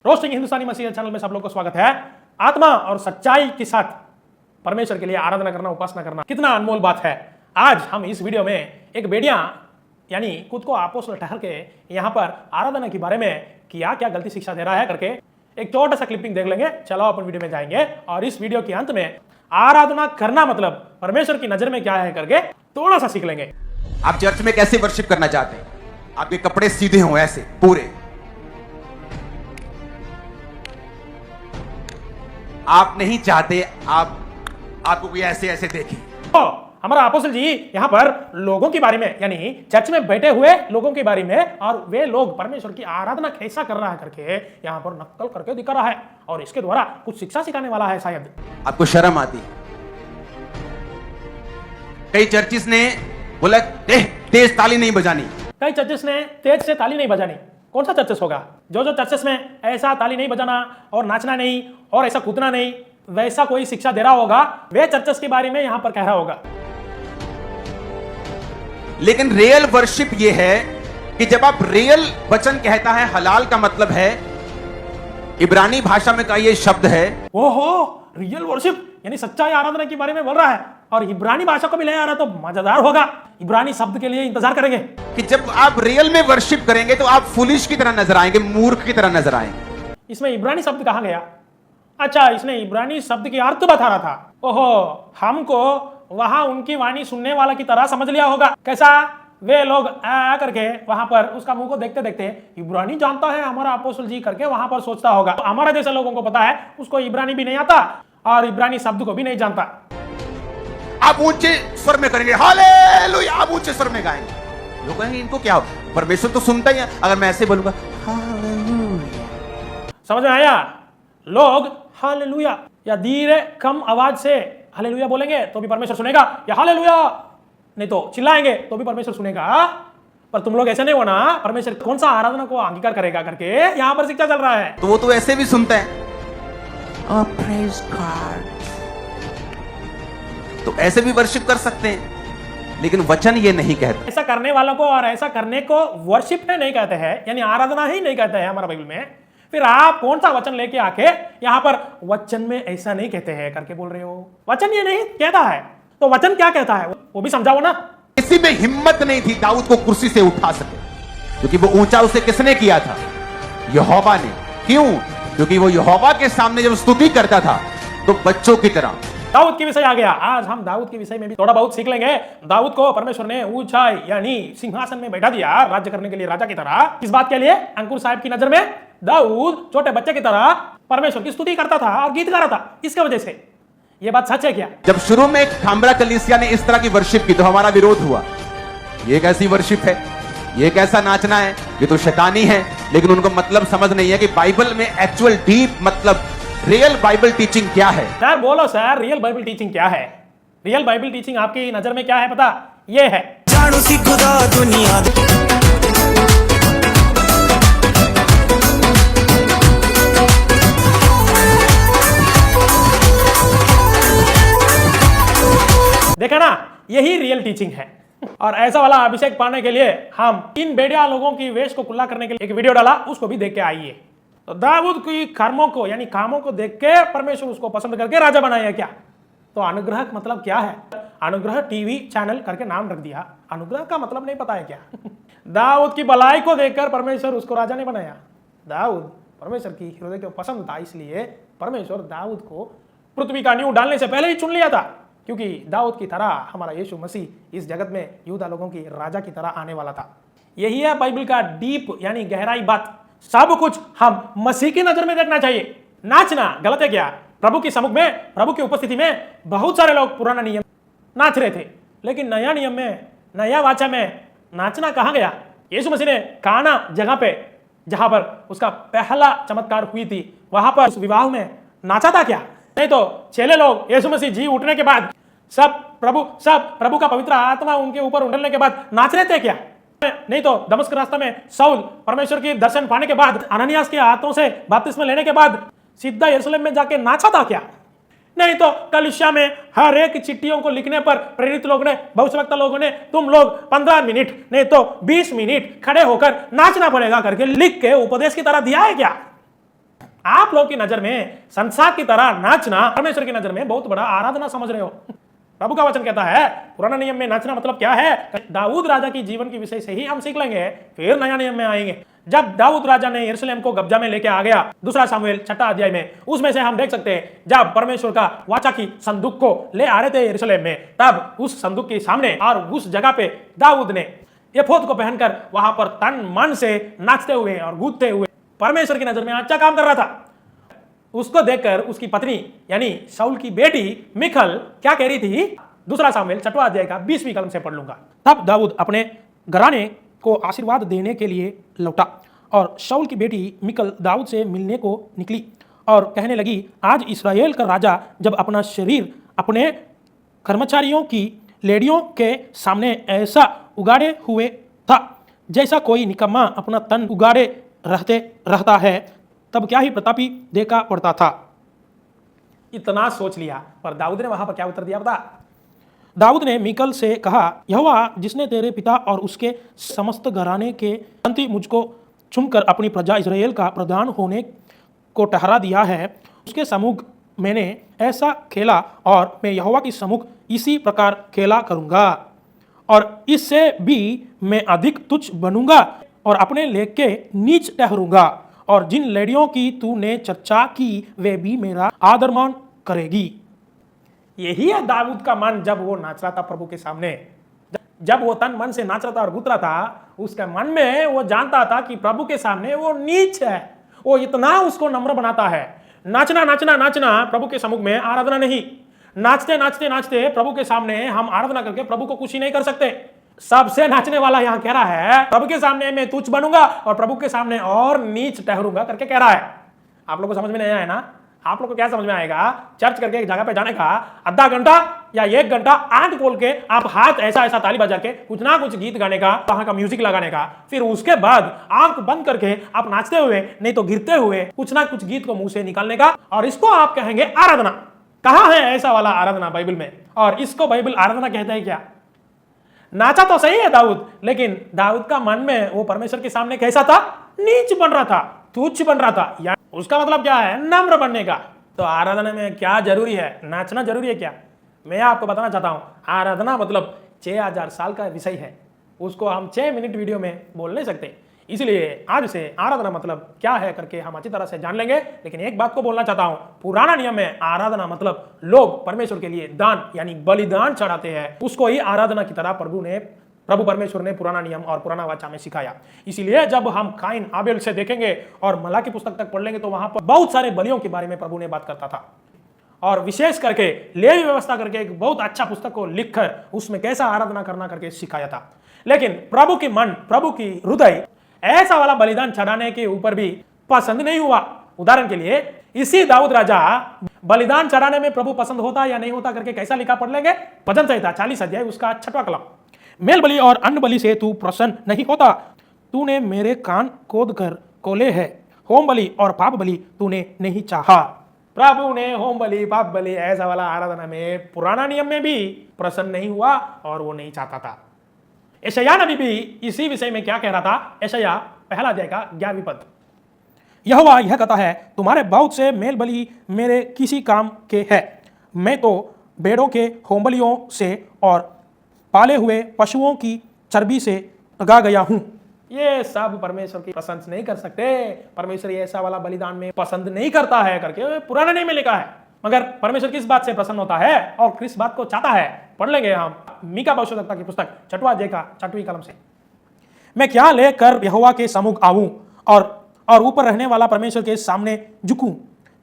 Roasting हिंदुस्तानी मसीह channel में सब लोग को स्वागत है। आत्मा और सच्चाई के साथ परमेश्वर के लिए आराधना करना, उपासना करना कितना अनमोल बात है। आज हम इस वीडियो में एक बेड़िया यानी खुद को अपोस्तल ठहर के यहाँ पर आराधना के बारे में क्या क्या गलती शिक्षा दे रहा है करके एक छोटा सा क्लिपिंग देख लेंगे। चलो अपन वीडियो में जाएंगे और इस वीडियो के अंत में आराधना करना मतलब परमेश्वर की नजर में क्या है करके थोड़ा सा सीख लेंगे। आप चर्च में कैसे वर्शिप करना चाहते हैं? आपके कपड़े सीधे हों, ऐसे पूरे। आप नहीं चाहते आपको कोई ऐसे ऐसे देखे। तो हमारा अपोस्तल जी यहाँ पर लोगों के बारे में यानी चर्च में बैठे हुए लोगों के बारे में और वे लोग परमेश्वर की आराधना कैसा कर रहा है करके यहाँ पर नकल करके दिखा रहा है और इसके द्वारा कुछ शिक्षा सिखाने वाला है। शायद आपको शर्म आती? कई चर्चिस ने बोला तेज ताली नहीं बजानी। कई चर्चेस ने तेज से ताली नहीं बजानी। कौन सा चर्चेस होगा? जो चर्चेस में ऐसा ताली नहीं बजाना और नाचना नहीं और ऐसा कूदना नहीं, वैसा कोई शिक्षा दे रहा होगा, वे चर्चेस के बारे में यहां पर कह रहा होगा। लेकिन रियल वर्शिप ये है कि जब आप रियल वचन कहता है, हलाल का मतलब है इब्रानी भाषा में का ये शब्द है। ओहो, रियल वर्शिप यानी सच्चाई आराधना के बारे में बोल रहा है और इब्रानी भाषा को भी ले आ रहा है तो मजेदार होगा। इब्रानी शब्द के लिए इंतजार करेंगे कि जब आप रियल में वर्शिप करेंगे तो आप फुलिश की तरह नजर आएंगे, मूर्ख की तरह नजर आएंगे। इसमें इब्रानी शब्द कहां गया? अच्छा, इसने इब्रानी शब्द की अर्थ बता रहा था। ओहो, हमको वहां उनकी वाणी सुनने वाला की तरह समझ लिया होगा। कैसा? वे लोग आ करके वहां पर उसका मुंह को देखते देखते इब्रानी जानता है हमारा अपोस्तल जी करके वहां पर सोचता होगा। तो हमारे जैसे लोगों को पता है उसको इब्रानी भी नहीं आता और इब्रानी शब्द को भी नहीं जानता। आप ऊंचे स्वर में करेंगे हालेलुया, आप ऊंचे स्वर में गाएंगे। लोग कहेंगे इनको क्या हो, परमेश्वर तो सुनता ही है। अगर मैं ऐसे बोलूंगा हालेलुया, समझ में आया? लोग हालेलुया या धीरे कम आवाज से हालेलुया बोलेंगे तो भी परमेश्वर सुनेगा, या हालेलुया नहीं तो चिल्लाएंगे तो भी परमेश्वर सुनेगा। पर तुम लोग ऐसे नहीं हो ना, परमेश्वर कौन सा आराधना को अंगीकार करेगा करके यहां पर शिक्षा चल रहा है। तो वो तो ऐसे भी सुनता है, oh, praise God। तो ऐसे भी वर्शिप कर सकते हैं, लेकिन वचन ये नहीं कहता। ऐसा करने वालों को और ऐसा करने को वर्शिप है नहीं कहते हैं, यानी आराधना ही नहीं कहते हैं हमारा बाइबल में। फिर आप कौन सा वचन लेके आके यहाँ पर वचन में ऐसा नहीं कहते हैं करके बोल रहे हो? वचन ये नहीं कहता है तो वचन क्या कहता है वो भी समझाओ ना। किसी में हिम्मत नहीं थी दाऊद को कुर्सी से उठा सके, क्योंकि वो ऊंचा उसे किसने किया था? यहोवा ने। क्यों? क्योंकि वो यहोवा के सामने जब स्तुति करता था तो बच्चों की तरह। दाऊद के विषय आ गया। आज हम दाऊद के विषय में भी थोड़ा बहुत सीख लेंगे। दाऊद को परमेश्वर ने ऊंचाई यानी सिंहासन में बैठा दिया राज्य करने के लिए, राजा की तरह। किस बात के लिए? अंकुर साहब की नजर में दाऊद छोटे बच्चे की तरह परमेश्वर की स्तुति करता था और गीत गा रहा था। इसके वजह से ये बात सच है क्या? जब शुरू में खामरा कलीसिया ने इस तरह की वर्शिप की तो हमारा विरोध हुआ। ये कैसी वर्शिप है, ये कैसा नाचना है, ये तो शैतानी है। लेकिन उनको मतलब समझ नहीं है कि बाइबल में एक्चुअल डीप मतलब रियल बाइबल टीचिंग क्या है। सर बोलो सर, रियल बाइबल टीचिंग क्या है? रियल बाइबल टीचिंग आपकी नजर में क्या है पता? ये है जानू सी खुदा दुनिया। देखा ना, यही रियल टीचिंग है। और ऐसा वाला अभिषेक पाने के लिए हम इन बेड़िया लोगों की वेश को खुला करने के लिए एक वीडियो डाला, उसको भी देख के आइए। तो दाऊद की कर्मों को यानी कामों को देख के परमेश्वर उसको पसंद करके राजा बनाया क्या? तो अनुग्रह का मतलब क्या है? अनुग्रह टीवी चैनल करके नाम रख दिया। अनुग्रह का मतलब नहीं पता है क्या? दाऊद की भलाई को देखकर परमेश्वर उसको राजा ने बनाया। दाऊद परमेश्वर की हृदय को पसंद था, इसलिए परमेश्वर दाऊद को पृथ्वी का नींव डालने से पहले ही चुन लिया था, क्योंकि दाऊद की तरह हमारा यीशु मसीह इस जगत में यूदा लोगों की राजा की तरह आने वाला था। यही है बाइबल का डीप यानी गहराई बात। सब कुछ हम मसीह की नजर में देखना चाहिए। नाचना गलत है क्या? प्रभु की सम्मुख में, प्रभु की उपस्थिति में बहुत सारे लोग पुराना नियम नाच रहे थे, लेकिन नया नियम में, नया वाचा में नाचना कहां गया? यीशु मसीह ने काना जगह पे जहां पर उसका पहला चमत्कार हुई थी, वहां पर उस विवाह में नाचा था क्या? नहीं तो चेले लोग यीशु मसीह जी उठने के बाद सब प्रभु का पवित्र आत्मा उनके ऊपर उंडलने के बाद नाच रहे थे क्या? नहीं तो दमस्क रास्ता में साउल परमेश्वर की दर्शन पाने के बाद, अननियास के हाथों से बपतिस्मा लेने के बाद सीधा यरूशलेम में जाके नाचा था क्या? नहीं तो कलीसिया में हर एक चिट्ठियों को लिखने पर प्रेरित लोग ने, भविष्यवक्ता लोगों ने, तुम लोग 15 मिनट नहीं तो 20 मिनट खड़े होकर नाचना पड़ेगा करके लिख के उपदेश की तरह दिया है क्या? आप लोग की नजर में संसार की तरह नाचना परमेश्वर की नजर में बहुत बड़ा आराधना समझ रहे हो। प्रभु का वचन कहता है पुराने नियम में नाचना मतलब क्या है, दाऊद राजा की जीवन के विषय से ही हम सीख लेंगे, फिर नया नियम में आएंगे। जब दाऊद राजा ने यरूशलेम को कब्जा में लेके आ गया, दूसरा सामुएल 6 अध्याय में, उसमें से हम देख सकते हैं जब परमेश्वर का वाचा की संदूक को ले आ रहे थे यरूशलेम में, तब उस संदूक के सामने और उस जगह पे दाऊद ने एफोद को पहनकर वहां पर तन मन से नाचते हुए और कूदते हुए परमेश्वर की नजर में अच्छा काम कर रहा था। उसको देखकर उसकी पत्नी यानी शाऊल की बेटी मिखल क्या कह रही थी, दूसरा सामुएल 6 अध्याय का 20वीं कलम से पढ़ लूंगा। तब दाऊद अपने घराने को आशीर्वाद देने के लिए लौटा और शाऊल की बेटी मिकल दाऊद से मिलने को निकली और कहने लगी, आज इस्राएल का राजा जब अपना शरीर अपने कर्मचारियों की लेडियों के सामने ऐसा उगाड़े हुए था जैसा कोई निकम्मा अपना तन उगाड़े रहता है, तब क्या ही प्रतापी देखा पड़ता था। इतना सोच लिया, पर दाऊद ने वहां पर क्या उत्तर दिया बता। दाऊद ने मिकल से कहा, यहोवा जिसने तेरे पिता और उसके समस्त घराने के अंति मुझको चुनकर अपनी प्रजा इस्राएल का प्रधान होने को ठहरा दिया है, उसके सम्मुख मैंने ऐसा खेला और मैं यहोवा की सम्मुख इसी प्रकार खेला करूंगा और इससे भी मैं अधिक तुच्छ बनूंगा और अपने लेके नीच ठहरूंगा और जिन लेडियों की तूने चर्चा की वे भी मेरा आदरमान करेगी। यही है दाऊद का मन जब वो नाच रहा था प्रभु के सामने, जब वो तन मन से नाच रहा था और गुत रहा था, उसके मन में वो जानता था कि प्रभु के सामने वो नीच है। वो इतना उसको नम्र बनाता है। नाचना नाचना नाचना प्रभु के सम्मुख में आराधना नहीं। नाचते नाचते नाचते प्रभु के सामने हम आराधना करके प्रभु को खुशी नहीं कर सकते। सबसे नाचने वाला यहां कह रहा है प्रभु के सामने मैं तुच्छ बनूंगा और प्रभु के सामने और नीच ठहरूंगा करके कह रहा है। आप लोगों को समझ में नहीं आया ना? आप लोग को क्या समझ में आएगा? चर्च करके एक जगह पे जाने का आधा घंटा या 1 घंटा आंख खोल के आप हाथ ऐसा ऐसा ताली बजा के कुछ ना कुछ गीत गाने का, वहां का म्यूजिक लगाने का, फिर उसके बाद आंख बंद करके आप नाचते हुए नहीं तो गिरते हुए कुछ ना कुछ गीत को मुंह से निकालने का, और इसको आप कहेंगे आराधना। कहां है ऐसा वाला आराधना बाइबल में? और इसको बाइबल आराधना कहता है क्या? नाचा तो सही है दाऊद, लेकिन दाऊद का मन में वो परमेश्वर के सामने कैसा था? नीच बन रहा था, तुच्छ बन रहा था। या उसका मतलब क्या है? नम्र बनने का। तो आराधना में क्या जरूरी है? नाचना जरूरी है क्या? मैं आपको बताना चाहता हूं, आराधना मतलब 6000 साल का विषय है, उसको हम 6 मिनट वीडियो में बोल नहीं सकते। इसलिए आज से आराधना मतलब क्या है करके हम अच्छी तरह से जान लेंगे। लेकिन एक बात को बोलना चाहता हूं, पुराना नियम में आराधना मतलब लोग परमेश्वर के लिए दान यानी बलिदान चढ़ाते हैं, उसको ही आराधना की तरह प्रभु परमेश्वर ने पुराना नियम और पुराना वाचा में सिखाया। इसीलिए जब हम काइन आबेल से देखेंगे और मलाकी पुस्तक तक पढ़ लेंगे तो वहां पर बहुत सारे बलियों के बारे में प्रभु ने बात करता था, और विशेष करके लेवी व्यवस्था करके एक बहुत अच्छा पुस्तक को लिखकर उसमें कैसा आराधना करना करके सिखाया था। लेकिन प्रभु की मन, प्रभु की हृदय ऐसा वाला बलिदान चढ़ाने के ऊपर भी पसंद नहीं हुआ। उदाहरण के लिए इसी दाऊद राजा बलिदान चढ़ाने में प्रभु पसंद होता या नहीं होता करके कैसा लिखा पढ़ लेंगे। भजन संहिता 40 अध्याय उसका 6वां कलम, मेल बलि और अन्न बलि से तू प्रसन्न नहीं होता, तूने मेरे कान खोद कर खोले है, होम बलि और पाप बलि तूने नहीं चाहा। प्रभु ने होम बलि पाप बलि ऐसा वाला आराधना में पुराना नियम में भी प्रसन्न नहीं हुआ और वो नहीं चाहता था। यशायाह नबी भी इसी विषय में क्या कह रहा था? यशायाह 1 अध्याय का 11वीं पद, यहोवा यह कहता है, तुम्हारे बहुत से मेल बलि मेरे किसी काम के है, मैं तो भेड़ों के होमबलियों से और पाले हुए पशुओं की चर्बी से लगा गया हूं। ये सब परमेश्वर की पसंद नहीं कर सकते। परमेश्वर ऐसा वाला बलिदान में पसंद नहीं करता है करके पुराने नियम में लिखा है। मगर परमेश्वर किस बात से प्रसन्न होता है और किस बात को चाहता है पढ़ लेंगे हम मीका भविष्यद्वक्ता की पुस्तक 6वां अध्याय का 6वीं कलम से। मैं क्या लेकर यहोवा के सम्मुख आऊं और ऊपर रहने वाला परमेश्वर के सामने झुकूं?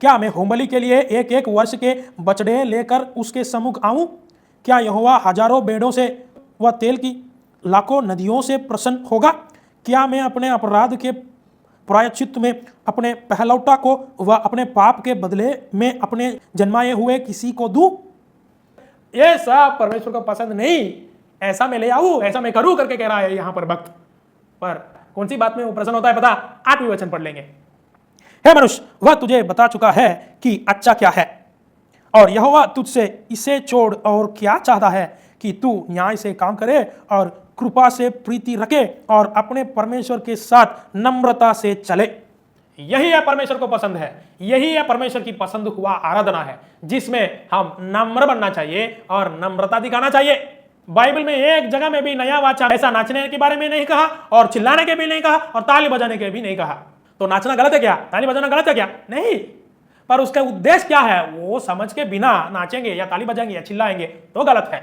क्या मैं होमबलि के लिए 1-1 वर्ष के बछड़े लेकर उसके सम्मुख आऊं? क्या यहोवा हजारों भेड़ों से व तेल की लाखों नदियों से प्रसन्न होगा? क्या मैं अपने अपराध के प्रायश्चित में अपने पहलौटा को व अपने पाप के बदले में अपने जन्माए हुए किसी को दूं? ये सब परमेश्वर को पसंद नहीं। ऐसा मैं ले आऊं, ऐसा मैं करूं करके कह रहा है यहां पर भक्त। पर कौन सी बात में वो प्रसन्न होता है पता? 8वें वचन पढ़ लेंगे। हे मनुष्य, वह तुझे बता चुका है कि अच्छा क्या है, और यहोवा तुझसे इसे छोड़ और क्या चाहता है कि तू न्याय से काम करे और कृपा से प्रीति रखे और अपने परमेश्वर के साथ नम्रता से चले। यही है परमेश्वर को पसंद है, यही है परमेश्वर की पसंद हुआ आराधना है, जिसमें हम नम्र बनना चाहिए और नम्रता दिखाना चाहिए। बाइबल में एक जगह में भी नया वाचा ऐसा नाचने के बारे में नहीं कहा और चिल्लाने के भी नहीं कहा और ताली बजाने के भी नहीं कहा। तो नाचना गलत है क्या? ताली बजाना गलत है क्या? नहीं, पर उसका उद्देश्य क्या है वो समझ के बिना नाचेंगे या ताली बजाएंगे या चिल्लाएंगे तो गलत है।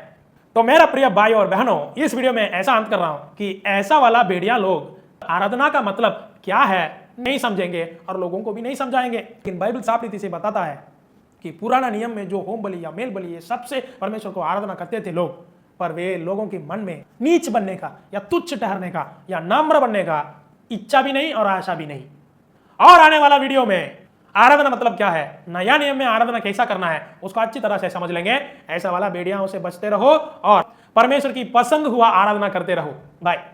तो मेरा प्रिय भाई और बहनों, इस वीडियो में ऐसा अंत कर रहा हूं कि ऐसा वाला भेड़िया लोग आराधना का मतलब क्या है नहीं समझेंगे और लोगों को भी नहीं समझाएंगे। लेकिन बाइबल साफ रीति से बताता है कि पुराना नियम में जो होम बलि या मेल बलि ये सबसे परमेश्वर को आराधना करते थे लोग, पर वे लोगों के मन में नीच बनने का या तुच्छ ठहरने का या नम्र बनने का इच्छा भी नहीं और आशा भी नहीं। और आने वाला वीडियो में आराधना मतलब क्या है, नया नियम में आराधना कैसा करना है, उसको अच्छी तरह से समझ लेंगे। ऐसा वाला भेड़ियाओं से बचते रहो और परमेश्वर की पसंद हुआ आराधना करते रहो। बाय।